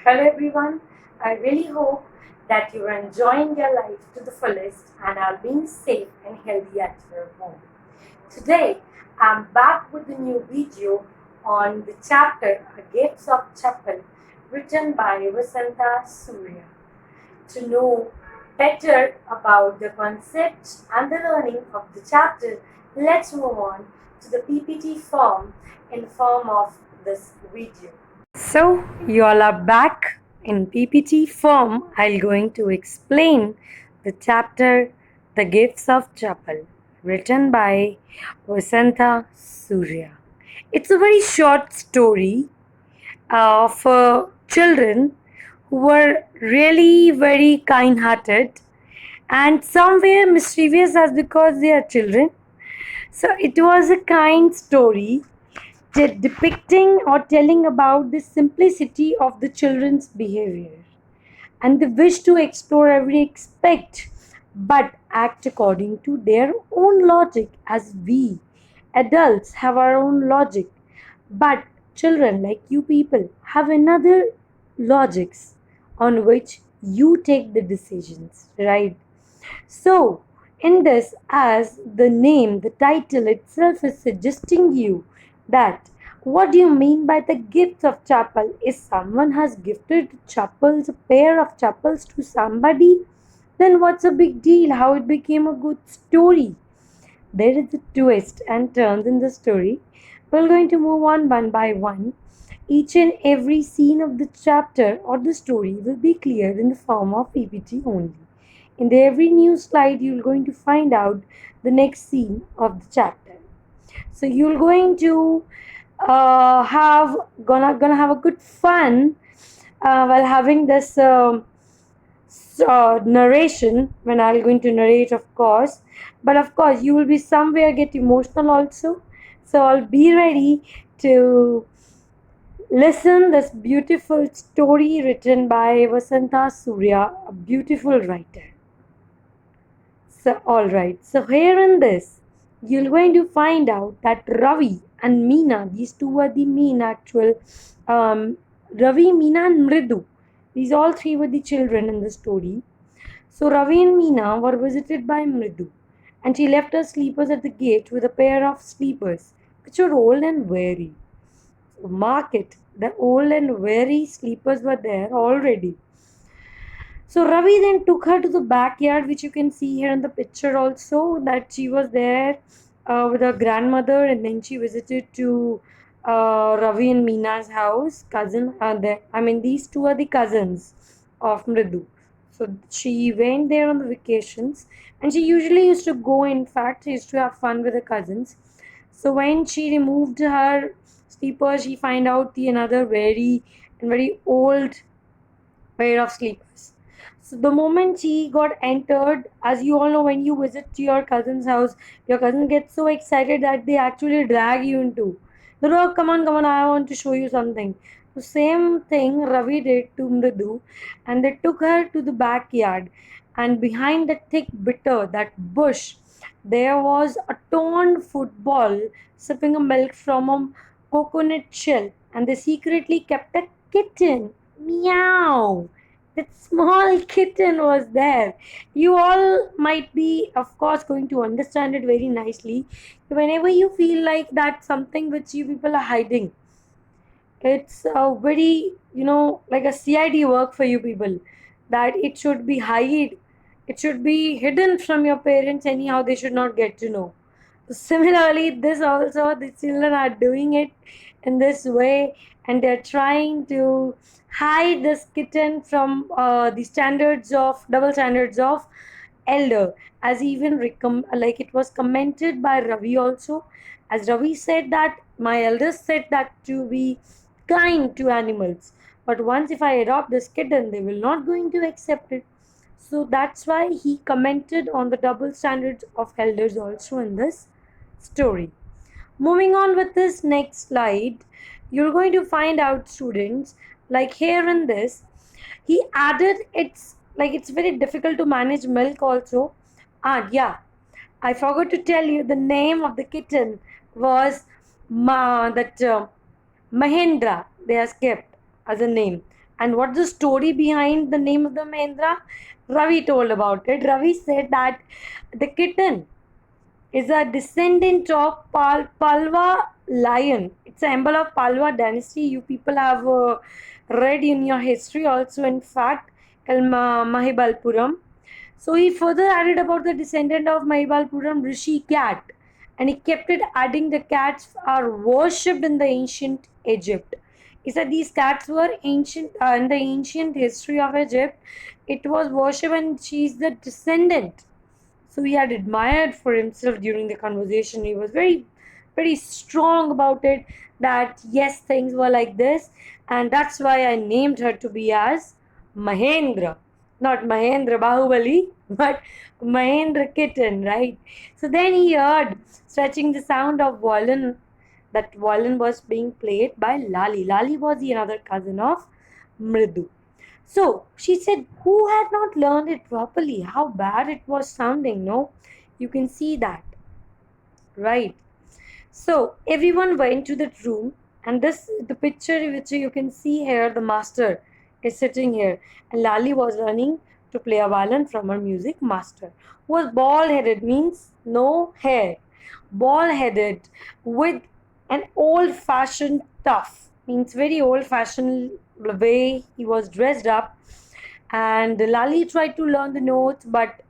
Hello everyone. I really hope that you are enjoying your life to the fullest and are being safe and healthy at your home. Today, I'm back with a new video on the chapter A Gifts of Chapel written by Vasantha Surya. To know better about the concepts and the learning of the chapter, let's move on to the PPT form in form of this video. So, you all are back in PPT form. I'm going to explain the chapter The Gifts of Chapel, written by Vasantha Surya. It's a very short story of children who were really very kind hearted and somewhere mischievous as because they are children. So, it was a kind story depicting or telling about the simplicity of the children's behavior and the wish to explore every aspect but act according to their own logic, as we adults have our own logic, but children like you people have another logics on which you take the decisions, right? So, in this, as the name, the title itself is suggesting you that what do you mean by the gift of chapel? If someone has gifted chapels, a pair of chapels to somebody, then what's a big deal? How it became a good story? There is a twist and turns in the story. We're going to move on one by one. Each and every scene of the chapter or the story will be cleared in the form of PPT only. In the every new slide, you're going to find out the next scene of the chapter. So you're going to have gonna have a good fun while having this narration when I'm going to narrate, of course. But of course, you will be somewhere get emotional also. So I'll be ready to listen this beautiful story written by Vasantha Surya, a beautiful writer. So, alright, so here in this, you're going to find out that Ravi and Meena, these two are the main actual, Ravi, Meena, and Mridu. These all three were the children in the story. So, Ravi and Meena were visited by Mridu, and she left her sleepers at the gate with a pair of sleepers, which were old and weary. So, mark it, the old and weary sleepers were there already. So Ravi then took her to the backyard, which you can see here in the picture also, that she was there with her grandmother, and then she visited to Ravi and Meena's house, cousin. I mean, these two are the cousins of Mridu. So she went there on the vacations, and she usually used to go. In fact, she used to have fun with her cousins. So when she removed her sleeper, she find out the another very and very old pair of sleepers. So the moment she got entered, as you all know, when you visit your cousin's house, your cousin gets so excited that they actually drag you into. Oh, come on, I want to show you something. The same thing Ravi did to Mridu, and they took her to the backyard. And behind that thick bitter, that bush, there was a torn football sipping a milk from a coconut shell, and they secretly kept a kitten. Meow! That small kitten was there. You all might be, of course, going to understand it very nicely. Whenever you feel like that's something which you people are hiding, it's a very, like a CID work for you people, that it should be hide. It should be hidden from your parents, anyhow, they should not get to know. Similarly, this also, the children are doing it in this way, and they're trying to hide this kitten from the standards of double standards of elder, as even like it was commented by Ravi also, as Ravi said that my elders said that to be kind to animals, but once if I adopt this kitten, they will not going to accept it. So that's why he commented on the double standards of elders also in this story. Moving on with this next slide, you're going to find out, students, like here in this, he added it's like it's very difficult to manage milk also. Ah, yeah, I forgot to tell you the name of the kitten was that Mahendra. They have kept as a name. And what's the story behind the name of the Mahendra? Ravi told about it. Ravi said that the kitten is a descendant of Palwa lion. It's a symbol of Palwa dynasty. You people have read in your history also, in fact, Mahibalpuram. So he further added about the descendant of Mahibalpuram Rishi cat, and he kept it adding the cats are worshipped in the ancient Egypt. He said these cats were ancient in the ancient history of Egypt. It was worshipped, and she's the descendant. So he had admired for himself during the conversation. He was very strong about it, that yes, things were like this, and that's why I named her to be as Mahendra. Not Mahendra Bahubali, but Mahendra Kitten, right? So then he heard stretching the sound of violin. That violin was being played by Lali. Lali was the another cousin of Mridu. So she said, who had not learned it properly? How bad it was sounding, no? You can see that, right? So everyone went to that room, and this the picture which you can see here, the master is sitting here, and Lali was learning to play a violin from her music master, who was bald headed, means no hair, bald headed, with an old fashioned tuff, means very old fashioned way he was dressed up. And Lali tried to learn the notes, but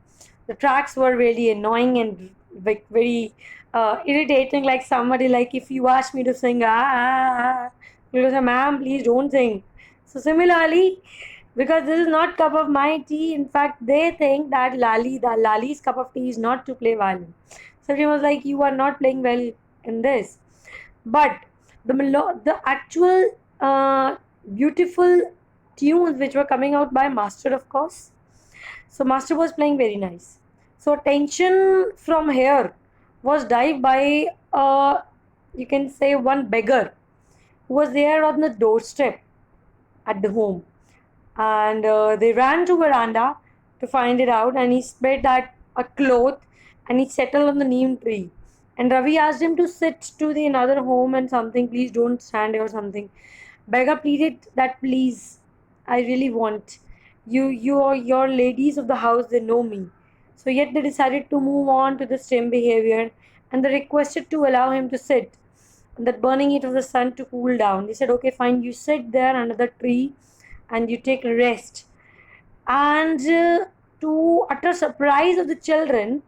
the tracks were really annoying and like very irritating. Like somebody, like if you ask me to sing, you'll say, "Ma'am, please don't sing." So similarly, because this is not cup of my tea. In fact, they think that Lali's cup of tea is not to play violin. So he was like, "You are not playing well in this." But the actual beautiful tunes which were coming out by Master, of course. So Master was playing very nice. So attention from here was dived by you can say one beggar who was there on the doorstep at the home, and they ran to veranda to find it out, and he spread that a cloth, and he settled on the neem tree. And Ravi asked him to sit to the another home and something, please don't stand here or something. Beggar pleaded that please, I really want your ladies of the house, they know me. So yet they decided to move on to the same behavior, and they requested to allow him to sit on that burning heat of the sun to cool down. They said, okay, fine, you sit there under the tree and you take a rest. And to utter surprise of the children,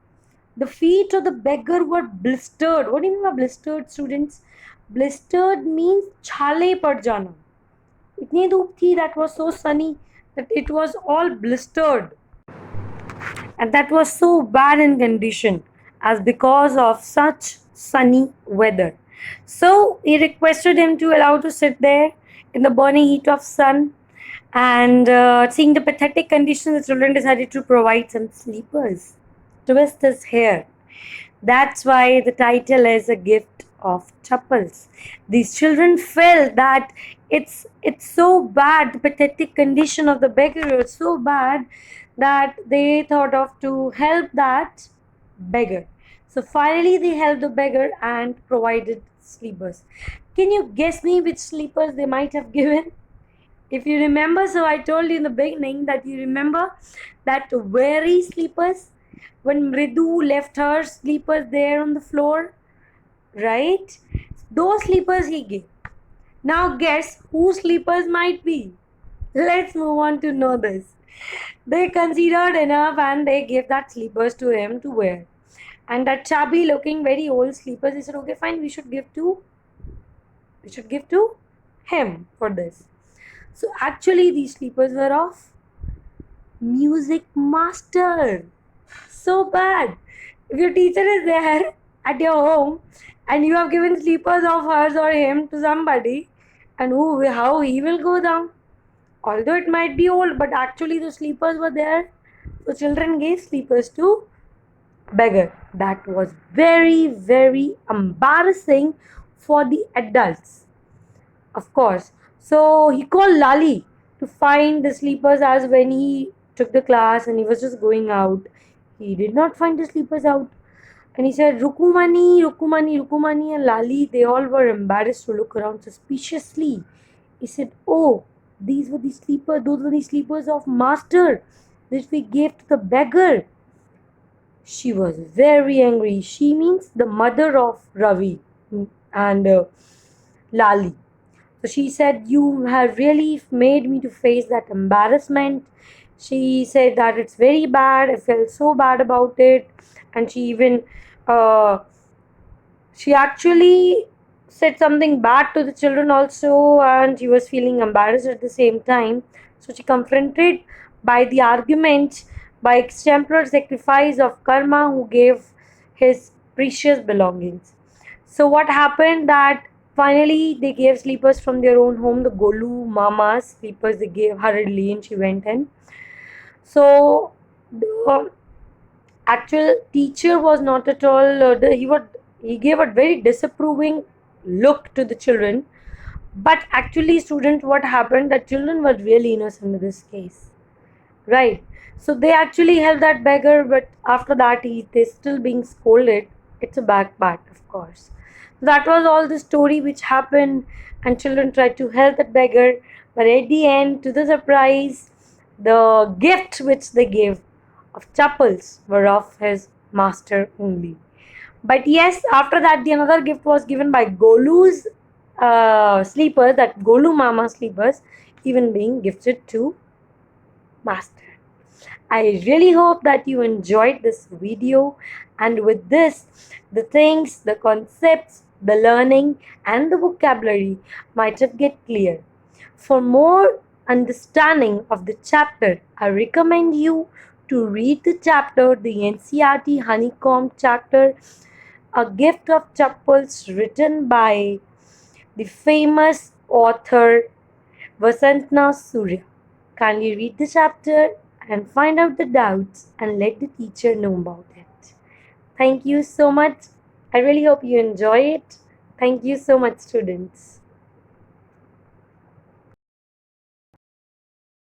the feet of the beggar were blistered. What do you mean by blistered, students? Blistered means chale pad jana. इतनी धूप थी, that was so sunny that it was all blistered, and that was so bad in condition as because of such sunny weather. So he requested him to allow to sit there in the burning heat of sun, and seeing the pathetic condition, the children decided to provide some sleepers. Twist his hair. That's why the title is a gift of chappals. These children felt that it's so bad, the pathetic condition of the beggar was so bad that they thought of to help that beggar. So finally they helped the beggar and provided sleepers. Can you guess me which sleepers they might have given? If you remember, so I told you in the beginning that you remember that very sleepers when Mridu left her sleepers there on the floor, right? Those sleepers he gave. Now guess whose sleepers might be. Let's move on to know this. They considered enough and they gave that sleepers to him to wear. And that chubby looking very old sleepers, he said, okay, fine, we should give to him for this. So actually these sleepers were of music master. So bad. If your teacher is there at your home and you have given sleepers of hers or him to somebody, and how he will go down. Although it might be old, but actually the sleepers were there. So children gave sleepers to beggar. That was very embarrassing for the adults, of course. So he called Lali to find the sleepers, as when he took the class and he was just going out, he did not find the sleepers out. And he said, Rukumani, Rukumani, Rukumani, and Lali, they all were embarrassed to look around suspiciously. He said, oh, These were the sleepers, those were the sleepers of master that we gave to the beggar. She was very angry. She means the mother of Ravi and Lali. So she said, "You have really made me to face that embarrassment." She said that it's very bad. I felt so bad about it. And uh, she actually said something bad to the children also, and she was feeling embarrassed at the same time. So she confronted by the argument by exemplar sacrifice of Karma, who gave his precious belongings. So what happened that finally they gave sleepers from their own home, the Golu Mama's sleepers they gave hurriedly, and she went in. So the actual teacher was not at all he gave a very disapproving look to the children, but actually students, what happened that children were really innocent in this case, right? So they actually helped that beggar, but after that they still being scolded. It's a bad part, of course. That was all the story which happened, and children tried to help that beggar, but at the end, to the surprise, the gift which they gave of chappals were of his master only. But yes, after that, the another gift was given by Golu's sleepers, that Golu Mama sleepers, even being gifted to master. I really hope that you enjoyed this video, and with this, the things, the concepts, the learning, and the vocabulary might have get clear. For more understanding of the chapter, I recommend you to read the chapter, the NCRT Honeycomb chapter, A Gift of Chappals, written by the famous author Vasantna Surya. Kindly read the chapter and find out the doubts and let the teacher know about it. Thank you so much. I really hope you enjoy it. Thank you so much, students.